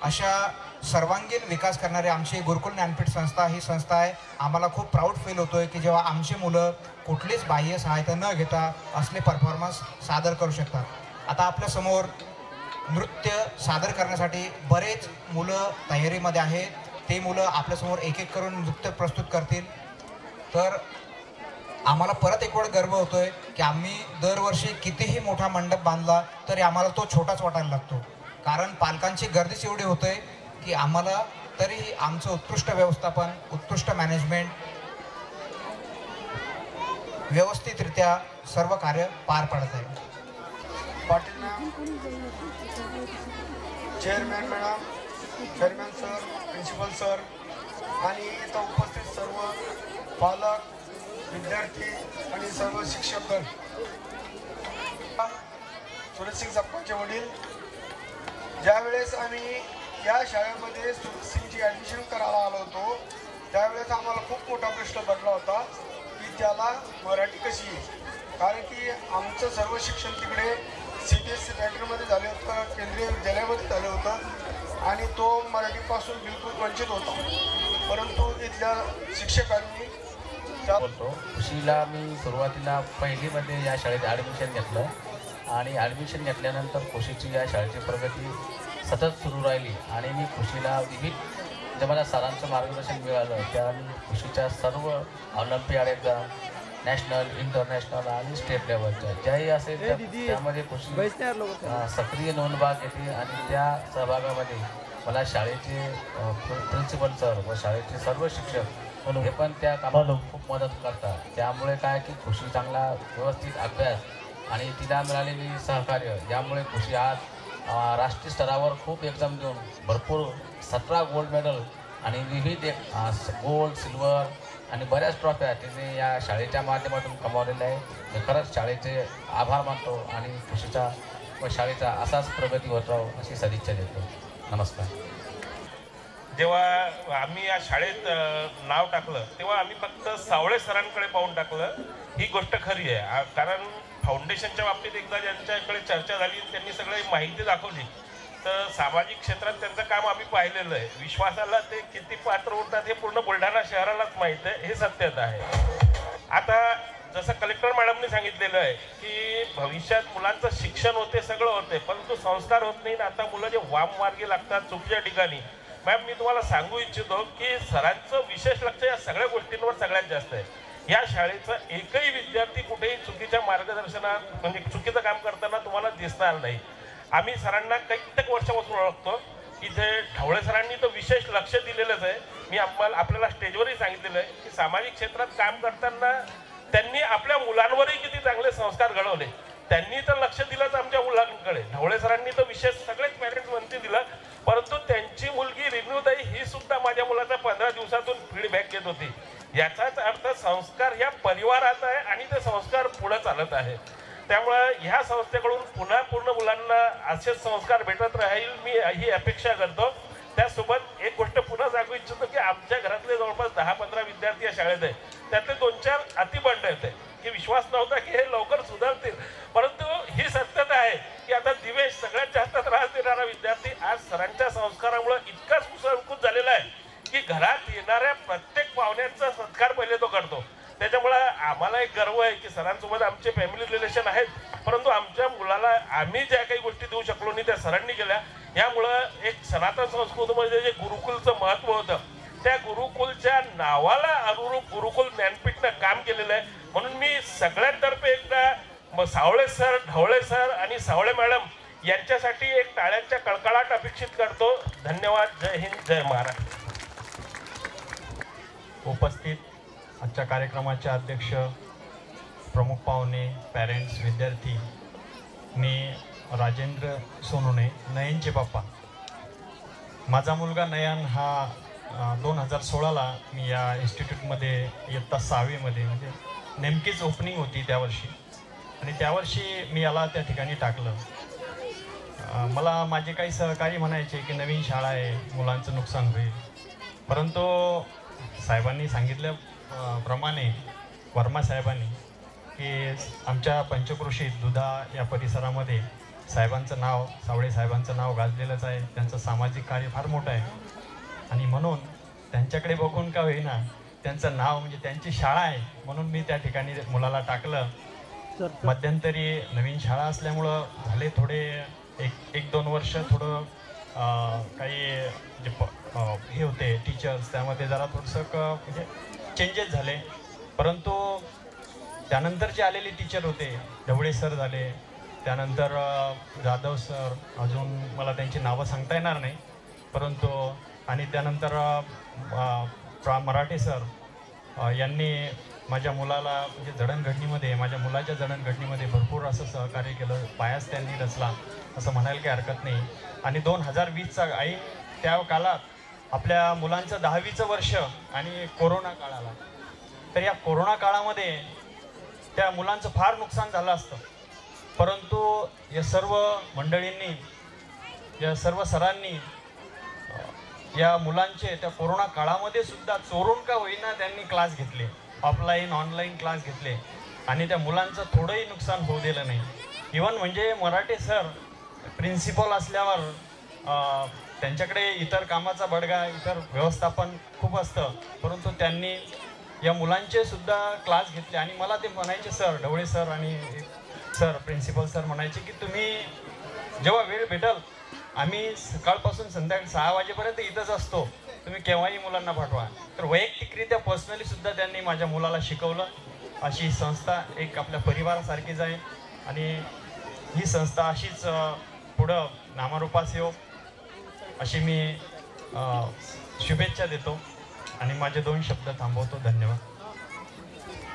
अशा सर्वांगीण विकास करणारी आमची गुरुकुल ज्ञानपीठ संस्था ही संस्था आहे. आम्हाला खूप प्राऊड फील होतो आहे की जेव्हा आमची मुलं कुठलीच बाह्य सहायता न घेता असले परफॉर्मन्स सादर करू शकतात. आता आपल्यासमोर नृत्य सादर करण्यासाठी बरेच मुलं तयारीमध्ये आहेत. ते मुलं आपल्यासमोर एक एक करून नृत्य प्रस्तुत करतील. तर आम्हाला परत एक वेळ गर्व होतो आहे की आम्ही दरवर्षी कितीही मोठा मंडप बांधला तरी आम्हाला तो छोटाच वाटायला लागतो. कारण पालकांची गर्दीच एवढी होते की आम्हाला तरीही आमचं उत्कृष्ट व्यवस्थापन, उत्कृष्ट मॅनेजमेंट, व्यवस्थितरित्या सर्व कार्य पार पडत आहे. Patil chairman madam, chairman sir, principal sir आणि इथं उपस्थित सर्व पालक, विद्यार्थी आणि सर्व शिक्षकगण, सुरजसिंग जगतापचे वडील, ज्यावेळेस आम्ही या शाळेमध्ये सुरजसिंगची ॲडमिशन करायला आलो होतो त्यावेळेस आम्हाला खूप मोठा प्रश्न पडला होता की त्याला मराठी कशी येईल. कारण की आमचं सर्व शिक्षण तिकडे CBSE पॅटर्नमध्ये झालं होतं, केंद्रीय विद्यालयामध्ये झालं होतं आणि तो मराठीपासून बिलकुल वंचित होता. परंतु इथल्या शिक्षकांनी बोलतो खुशीला मी सुरुवातीला पहिलीमध्ये या शाळेत ॲडमिशन घेतलं आणि ॲडमिशन घेतल्यानंतर खुशीची या शाळेची प्रगती सतत सुरू राहिली आणि मी खुशीला विविध जे मला सरांचं मार्गदर्शन मिळालं त्या मी खुशीच्या सर्व ऑलिम्पियाड एक्झाम, नॅशनल, इंटरनॅशनल आणि स्टेट लेवलच्या ज्याही असेल त्यामध्ये खुशी सक्रिय नोंदभाग घेते आणि त्या सहभागामध्ये मला शाळेचे प्रिन्सिपल सर व शाळेचे सर्व शिक्षक हे पण त्या कामाला खूप मदत करतात. त्यामुळे काय की खुशी चांगला व्यवस्थित अभ्यास आणि तिला मिळालेली सहकार्य यामुळे खुशी आज राष्ट्रीय स्तरावर खूप एक्झाम देऊन भरपूर 17 गोल्ड मेडल आणि विविध गोल्ड, सिल्वर आणि बऱ्याच ट्रॉफ्या तिने या शाळेच्या माध्यमातून कमावलेल्या आहे. मी खरंच शाळेचे आभार मानतो आणि खुशीचा व शाळेचा असाच प्रगती होत राहो अशी सदिच्छा देतो. नमस्कार. जेव्हा आम्ही या शाळेत नाव टाकलं तेव्हा आम्ही फक्त सावळे सरांकडे पाहून टाकलं. ही गोष्ट खरी आहे कारण फाउंडेशनच्या बाबतीत एकदा ज्यांच्याकडे चर्चा झाली त्यांनी सगळी माहिती दाखवली तर सामाजिक क्षेत्रात त्यांचं काम आम्ही पाहिलेलं आहे. विश्वासाला ते किती पात्र होतात हे पूर्ण बुलढाणा शहरालाच माहीत आहे, हे सत्यता आहे. आता जसं कलेक्टर मॅडमने सांगितलेलं आहे की भविष्यात मुलांचं शिक्षण होते, सगळं होते, परंतु संस्कार होत नाही. आता मुलं जे वाममार्गी लागतात चुकीच्या ठिकाणी, मॅम मी तुम्हाला सांगू इच्छितो की सरांचं विशेष लक्ष या सगळ्या गोष्टींवर सगळ्यात जास्त आहे. या शाळेचा एकही विद्यार्थी कुठेही चुकीच्या मार्गदर्शनात म्हणजे चुकीचं काम करताना तुम्हाला दिसणार नाही. आम्ही सरांना कित्येक वर्षापासून ओळखतो. इथे ढवळे सरांनी तर विशेष लक्ष दिलेलंच आहे. मी आपल्याला स्टेजवरही सांगितलेलं आहे की सामाजिक क्षेत्रात काम करताना त्यांनी आपल्या मुलांवरही किती चांगले संस्कार घडवले. त्यांनी तर लक्ष दिलंच आमच्या मुलांकडे. ढवळे सरांनी तर विशेष सगळेच पॅरेंट्स म्हणते दिलं, परंतु त्यांची मुलगी रिन्यूताई ही सुद्धा माझ्या मुलाचा 15 दिवसातून फीडबॅक घेत होती. याचाच अर्थ संस्कार ह्या परिवारात आहे आणि ते संस्कार पुढे चालत आहे. त्यामुळे ह्या संस्थेकडून पुन्हा पूर्ण मुलांना असेच संस्कार भेटत राहील मी ही अपेक्षा करतो. त्यासोबत एक गोष्ट पुन्हा सांगू इच्छितो की आमच्या घरातले जवळपास 10-15 विद्यार्थी या शाळेत आहे. त्यातले 2-4 अतिबंड आहेत की विश्वास नव्हता की हे लवकर सुधारतील, परंतु ही सत्यता आहे की आता दिवेश सगळ्यात जास्त त्रास देणारा विद्यार्थी आज सरांच्या संस्कारामुळे इतका सुसंस्कृत झालेला आहे की घरात येणाऱ्या प्रत्येक पाहुण्यांचा सत्कार पहिले तो करतो. त्याच्यामुळे आम्हाला एक गर्व आहे की सरांसोबत आमचे फॅमिली रिलेशन आहेत, परंतु आमच्या मुलाला आम्ही ज्या काही गोष्टी देऊ शकलो नाही त्या सरांनी केल्या. यामुळं एक सनातन संस्कृतीमध्ये जे गुरुकुलचं महत्त्व होतं त्या गुरुकुलच्या नावाला अनुरूप गुरुकुल ज्ञानपीठनं काम केलेलं आहे. म्हणून मी सगळ्यांतर्फे एकदा सावळे सर, ढवळे सर आणि सावळे मॅडम यांच्यासाठी एक टाळ्यांच्या कळकळाट अपेक्षित करतो. धन्यवाद. जय हिंद, जय महाराष्ट्र. उपस्थित आजच्या कार्यक्रमाचे अध्यक्ष, प्रमुख पाहुणे, पॅरेंट्स, विद्यार्थी, मी राजेंद्र सोनोने, नयनचे पप्पा. माझा मुलगा नयन हा 2016ला मी या इन्स्टिट्यूटमध्ये इयत्ता 6वीमध्ये म्हणजे नेमकीच ओपनिंग होती त्यावर्षी आणि त्यावर्षी मी याला त्या ठिकाणी टाकलं. मला माझे काही सहकारी म्हणायचे की नवीन शाळा आहे, मुलांचं नुकसान होईल, परंतु साहेबांनी सांगितल्याप्रमाणे, वर्मा साहेबांनी की आमच्या पंचक्रोशीत दुधा या परिसरामध्ये साहेबांचं नाव, सावळे साहेबांचं नाव गाजलेलंच आहे. त्यांचं सामाजिक कार्य फार मोठं आहे आणि म्हणून त्यांच्याकडे बघून का होईना त्यांचं नाव म्हणजे त्यांची शाळा आहे म्हणून मी त्या ठिकाणी मुलाला टाकलं. मध्यंतरी नवीन शाळा असल्यामुळं झाले थोडे एक दोन वर्ष थोडं काही जे हे होते टीचर्स, त्यामध्ये जरा थोडंसं म्हणजे चेंजेस झाले. परंतु त्यानंतर जे आलेले टीचर होते, ढवळे सर झाले, त्यानंतर जाधव सर, अजून मला त्यांची नावं सांगता येणार नाही, परंतु आणि त्यानंतर मराठे सर यांनी माझ्या मुलाला म्हणजे जडणघडणीमध्ये, माझ्या मुलाच्या जडणघडणीमध्ये भरपूर असं सहकार्य केलं. पायाच त्यांनी रचला असं म्हणायला काही हरकत नाही. आणि 2020चा आई त्या काळात आपल्या मुलांचं 10वीचं वर्ष आणि कोरोना काळ आला. तर या कोरोना काळामध्ये त्या मुलांचं फार नुकसान झालं असतं, परंतु या सर्व मंडळींनी, या सर्व सरांनी या मुलांचे त्या कोरोना काळामध्ये सुद्धा चोरून का होईना त्यांनी क्लास घेतले, ऑफलाईन ऑनलाईन क्लास घेतले आणि त्या मुलांचं थोडंही नुकसान होऊ दिलं नाही. इवन म्हणजे मराठे सर प्रिन्सिपल असल्यावर त्यांच्याकडे इतर कामाचा बडगा, इतर व्यवस्थापन खूप असतं, परंतु त्यांनी या मुलांचे सुद्धा क्लास घेतले. आणि मला ते म्हणायचे, सर ढवळे सर आणि सर प्रिन्सिपल सर म्हणायचे की तुम्ही जेव्हा वेळ भेटल, आम्ही सकाळपासून संध्याकाळी 6 वाजेपर्यंत इथंच असतो, तुम्ही केव्हाही मुलांना पाठवा. तर वैयक्तिकरित्या पर्सनली सुद्धा त्यांनी माझ्या मुलाला शिकवलं. अशी संस्था एक आपल्या परिवारासारखीच आहे आणि ही संस्था अशीच पुढं नामारूपास येऊ अशी मी शुभेच्छा देतो आणि माझे 2 शब्द थांबवतो. धन्यवाद.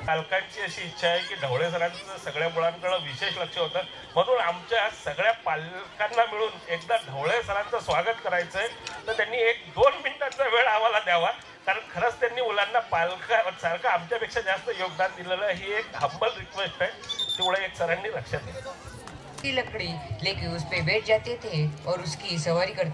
पालकांची अशी इच्छा आहे की ढवळे सरांचं सगळ्या मुलांकडे विशेष लक्ष होतं, म्हणून आमच्या सगळ्या पालकांना मिळून एकदा ढवळे सरांचं स्वागत करायचं आहे. तर त्यांनी 1-2 मिनिटांचा वेळ आम्हाला द्यावा, कारण खरंच त्यांनी मुलांना पालकासारखं आमच्यापेक्षा जास्त योगदान दिलेलं, ही एक हंबल रिक्वेस्ट आहे. तेवढं एक सरांनी लक्षात घ्या. लकड़ी लेके उस पे बैठ जाते थे और उसकी सवारी करते